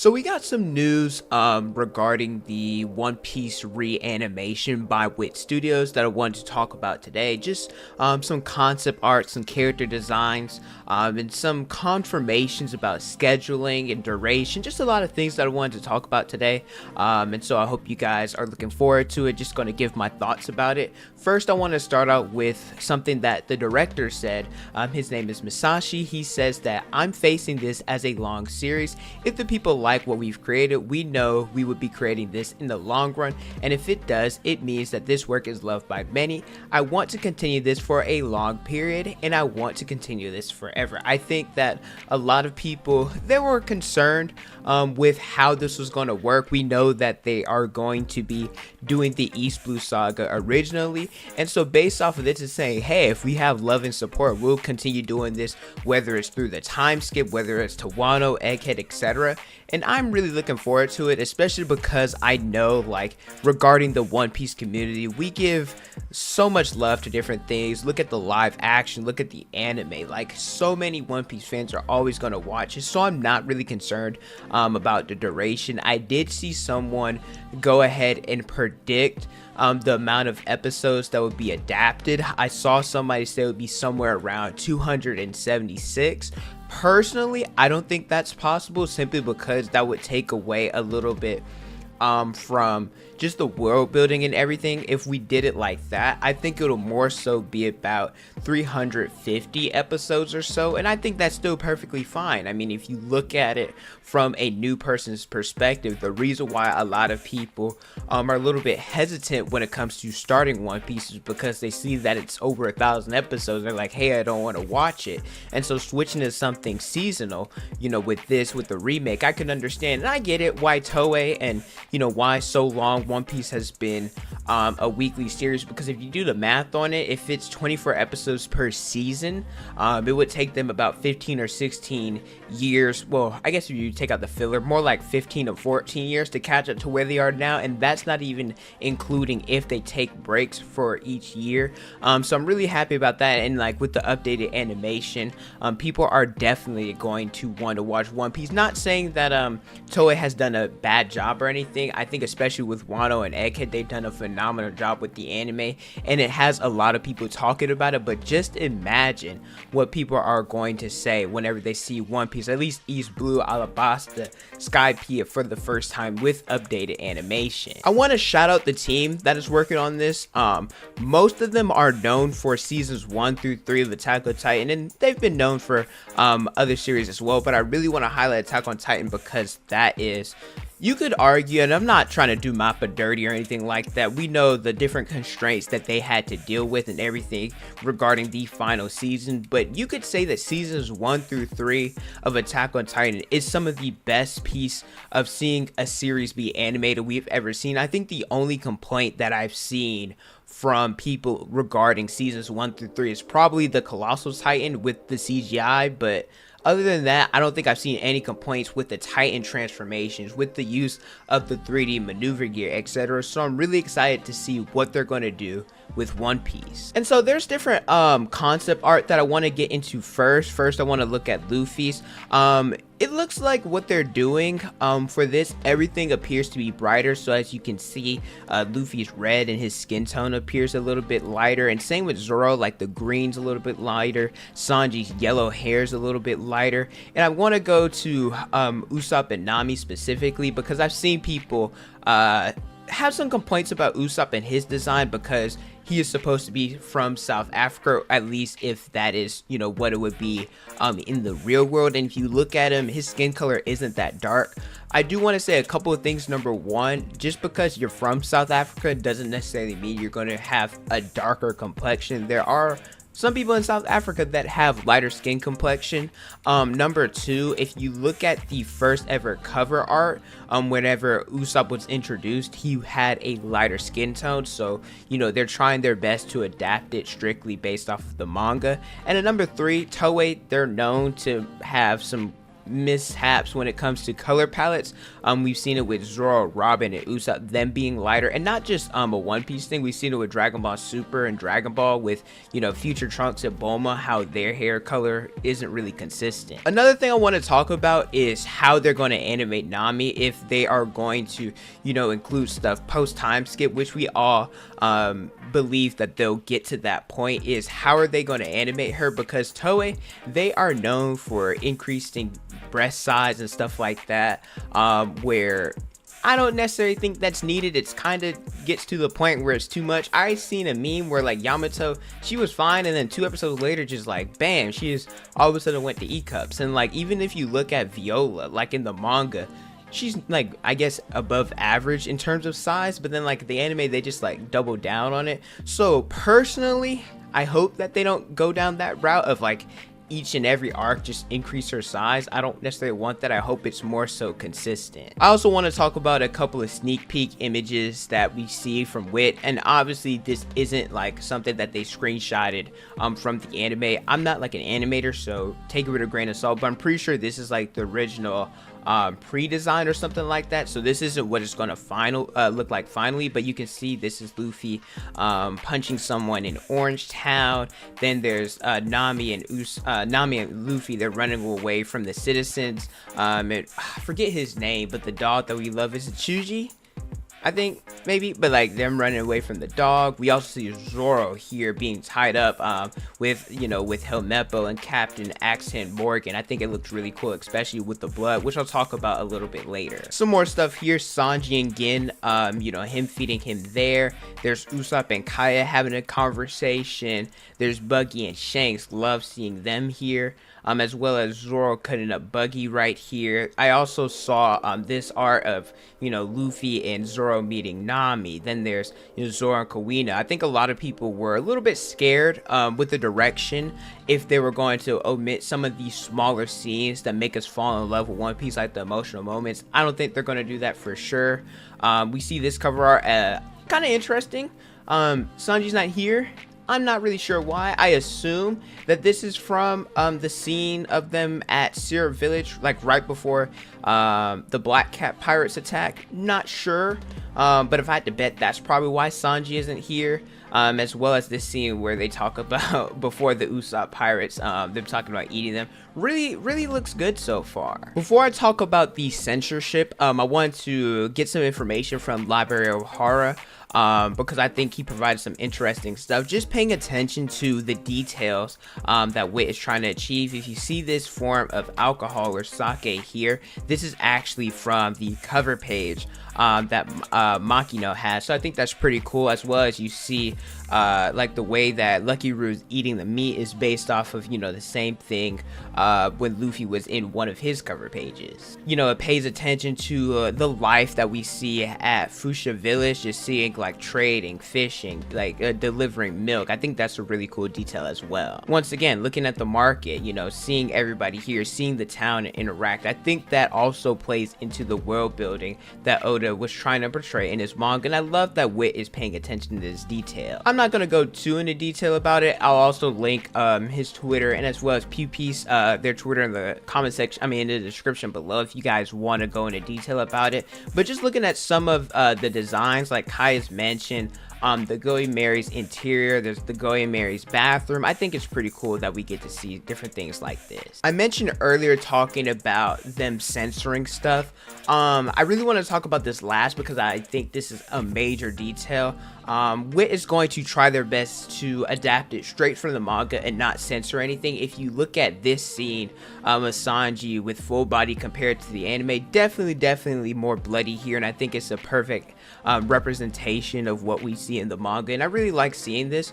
So we got some news regarding the One Piece reanimation by Wit Studios that I wanted to talk about today. Just some concept art, some character designs, and some confirmations about scheduling and duration. Just a lot of things that I wanted to talk about today. And so I hope you guys are looking forward to it. Just going to give my thoughts about it. First, I want to start out with something that the director said. His name is Masashi. He says that I'm facing this as a long series. If the people like what we've created, we know we would be creating this in the long run, and if it does, it means that this work is loved by many. I want to continue this for a long period, and I want to continue this forever. I think that a lot of people, they were concerned with how this was going to work. We know that they are going to be doing the East Blue Saga originally, and so based off of this is saying, hey, if we have love and support, we'll continue doing this, whether it's through the time skip, whether it's to Wano, Egghead, etc. And I'm really looking forward to it, especially because I know, like, regarding the One Piece community, we give so much love to different things. Look at the live action, look at the anime. Like, so many One Piece fans are always going to watch it, so I'm not really concerned about the duration. I did see someone go ahead and predict the amount of episodes that would be adapted. I saw somebody say it would be somewhere around 276. Personally, I don't think that's possible, simply because that would take away a little bit from just the world building and everything. If we did it like that, I think it'll more so be about 350 episodes or so, and I think that's still perfectly fine. I mean, if you look at it from a new person's perspective, the reason why a lot of people are a little bit hesitant when it comes to starting One Piece is because they see that it's over 1,000 episodes. They're like, hey, I don't want to watch it. And so switching to something seasonal, you know, with the remake, I can understand, and I get it, why Toei and, you know, why so long One Piece has been a weekly series, because if you do the math on it, if it's 24 episodes per season, it would take them about 15 or 16 years. Well, I guess if you take out the filler, more like 15 or 14 years to catch up to where they are now, and that's not even including if they take breaks for each year. So I'm really happy about that, and like with the updated animation, people are definitely going to want to watch One Piece. Not saying that Toei has done a bad job or anything. I think especially with Wano and Egghead, they've done a phenomenal job with the anime, and it has a lot of people talking about it. But just imagine what people are going to say whenever they see One Piece, at least East Blue, Alabasta, Skypiea for the first time with updated animation. I want to shout out the team that is working on this. Most of them are known for seasons 1 through 3 of Attack on Titan, and they've been known for other series as well, but I really want to highlight Attack on Titan because that is, you could argue, and I'm not trying to do Mappa dirty or anything like that, we know the different constraints that they had to deal with and everything regarding the final season, but you could say that seasons 1 through 3 of Attack on Titan is some of the best piece of seeing a series be animated we've ever seen. I think the only complaint that I've seen from people regarding seasons 1 through 3 is probably the Colossal Titan with the CGI, but other than that, I don't think I've seen any complaints with the Titan transformations, with the use of the 3D maneuver gear, etc. So I'm really excited to see what they're going to do with One Piece. And so there's different concept art that I want to get into first. First, I want to look at Luffy's. It looks like what they're doing for this, everything appears to be brighter. So as you can see, Luffy's red and his skin tone appears a little bit lighter, and same with Zoro, like the green's a little bit lighter, Sanji's yellow hair's a little bit lighter. And I want to go to Usopp and Nami specifically because I've seen people have some complaints about Usopp and his design because he is supposed to be from South Africa, at least if that is, you know, what it would be in the real world. And if you look at him, his skin color isn't that dark. I do want to say a couple of things. Number one, just because you're from South Africa doesn't necessarily mean you're going to have a darker complexion. There are some people in South Africa that have lighter skin complexion. Number two, if you look at the first ever cover art, whenever Usopp was introduced, he had a lighter skin tone. So, you know, they're trying their best to adapt it strictly based off of the manga. And at number three, Toei, they're known to have some mishaps when it comes to color palettes. We've seen it with Zoro, Robin, and Usopp, them being lighter, and not just a One Piece thing. We've seen it with Dragon Ball Super and Dragon Ball with, you know, Future Trunks and Bulma, how their hair color isn't really consistent. Another thing I want to talk about is how they're going to animate Nami, if they are going to, you know, include stuff post time skip, which we all believe that they'll get to that point. Is how are they going to animate her? Because Toei, they are known for increasing breast size and stuff like that, where I don't necessarily think that's needed. It's kind of gets to the point where it's too much. I seen a meme where like Yamato, she was fine, and then 2 episodes later, just like bam, she just all of a sudden went to E cups. And like even if you look at Viola, like in the manga, she's like, I guess, above average in terms of size, but then like the anime, they just like double down on it. So personally, I hope that they don't go down that route of like each and every arc just increase her size. I don't necessarily want that. I hope it's more so consistent. I also want to talk about a couple of sneak peek images that we see from Wit, and obviously this isn't like something that they screenshotted from the anime. I'm not like an animator, so take it with a grain of salt, but I'm pretty sure this is like the original pre-design or something like that. So this isn't what it's going to look like finally, but you can see this is Luffy punching someone in Orange Town. Then there's Nami and Luffy, they're running away from the citizens, and I forget his name, but the dog that we love, is it Chuji, I think, maybe, but like them running away from the dog. We also see Zoro here being tied up with, you know, with Helmeppo and Captain Accent Morgan. I think it looks really cool, especially with the blood, which I'll talk about a little bit later. Some more stuff here. Sanji and Gin, you know, him feeding him there. There's Usopp and Kaya having a conversation. There's Buggy and Shanks. Love seeing them here. As well as Zoro cutting up Buggy right here. I also saw this art of, you know, Luffy and Zoro meeting Nami. Then there's, you know, Zoro and Kuina. I think a lot of people were a little bit scared with the direction, if they were going to omit some of these smaller scenes that make us fall in love with One Piece, like the emotional moments. I don't think they're going to do that for sure. We see this cover art kind of interesting. Sanji's not here. I'm not really sure why. I assume that this is from the scene of them at Syrup Village, like right before the Black Cat Pirates attack. Not sure, but if I had to bet, that's probably why Sanji isn't here. As well as this scene where they talk about before the Usopp Pirates, them talking about eating them. Really looks good so far. Before I talk about the censorship, I want to get some information from Library of Horror. Because I think he provided some interesting stuff. Just paying attention to the details that Wit is trying to achieve. If you see this form of alcohol or sake here, this is actually from the cover page that Makino has. So I think that's pretty cool, as well as you see like the way that Lucky Roo's eating the meat is based off of, you know, the same thing when Luffy was in one of his cover pages. You know, it pays attention to the life that we see at Fuchsia Village, just seeing like trading, fishing, like delivering milk. I think that's a really cool detail as well. Once again, looking at the market, you know, seeing everybody here, seeing the town interact. I think that also plays into the world building that Oda was trying to portray in his manga, and I love that Wit is paying attention to this detail. I'm not gonna go too into detail about it. I'll also link his Twitter, and as well as PewPeace, their Twitter, in the comment section, I mean in the description below, if you guys want to go into detail about it. But just looking at some of the designs, like Kaya's mentioned, the Going Mary's interior, there's the Going Mary's bathroom. I think it's pretty cool that we get to see different things like this. I mentioned earlier talking about them censoring stuff. I really want to talk about this last because I think this is a major detail. Wit is going to try their best to adapt it straight from the manga and not censor anything. If you look at this scene of Sanji with full body compared to the anime, definitely more bloody here, and I think it's a perfect representation of what we see in the manga, and I really like seeing this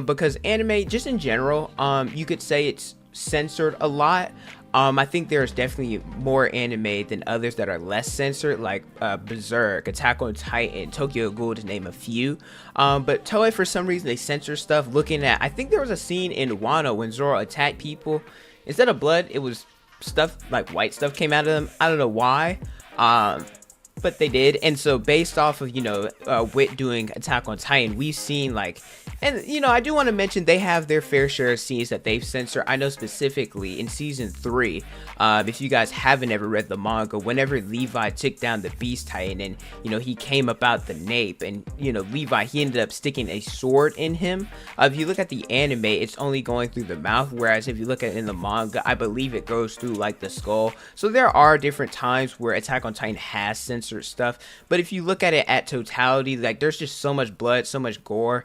because anime, just in general, you could say it's censored a lot. I think there's definitely more anime than others that are less censored, like Berserk, Attack on Titan, Tokyo Ghoul, to name a few. But Toei, for some reason, they censor stuff. Looking at, I think there was a scene in Wano when Zoro attacked people. Instead of blood, it was stuff like white stuff came out of them. I don't know why. but they did. And so based off of, Wit doing Attack on Titan, we've seen like, and I do want to mention they have their fair share of scenes that they've censored. I know specifically in season 3, if you guys haven't ever read the manga, whenever Levi took down the Beast Titan and he came about the nape, and Levi, he ended up sticking a sword in him. If you look at the anime, it's only going through the mouth, whereas if you look at it in the manga, I believe it goes through like the skull. So there are different times where Attack on Titan has censored stuff, but if you look at it at totality, like there's just so much blood, so much gore,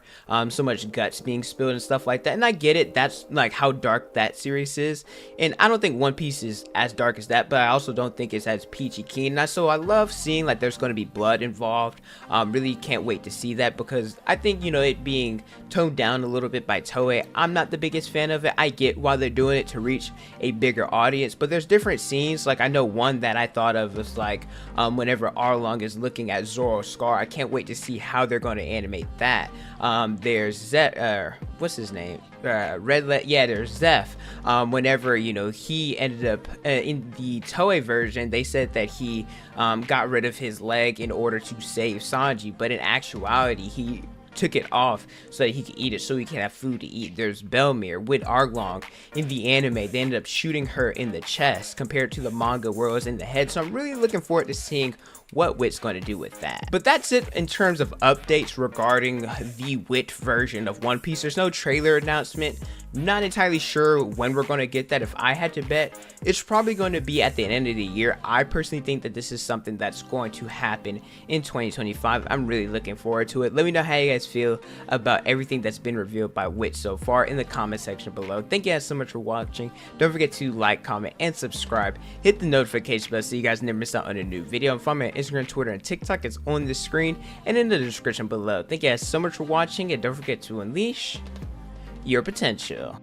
so much guts being spilled and stuff like that. And I get it, that's like how dark that series is, and I don't think One Piece is as dark as that, but I also don't think it's as peachy keen. And so I love seeing like there's going to be blood involved. Really can't wait to see that, because I think it being toned down a little bit by Toei, I'm not the biggest fan of it. I get why they're doing it to reach a bigger audience, but there's different scenes. Like I know one that I thought of was like whenever Arlong is looking at Zoro's scar. I can't wait to see how they're going to animate that. There's what's his name? There's Zeph. Whenever he ended up in the Toei version, they said that he got rid of his leg in order to save Sanji, but in actuality he took it off so that he could eat it, so he can have food to eat. There's Belmere with Arlong. In the anime, they ended up shooting her in the chest, compared to the manga where it was in the head. So I'm really looking forward to seeing what Wit's going to do with that. But that's it in terms of updates regarding the Wit version of One Piece. There's no trailer announcement. Not entirely sure when we're going to get that. If I had to bet, it's probably going to be at the end of the year. I personally think that this is something that's going to happen in 2025. I'm really looking forward to it. Let me know how you guys feel about everything that's been revealed by Wit so far in the comment section below. Thank you guys so much for watching. Don't forget to like, comment, and subscribe. Hit the notification bell so you guys never miss out on a new video. And follow me on Instagram, Twitter, and TikTok. It's on the screen and in the description below. Thank you guys so much for watching, and don't forget to unleash your potential.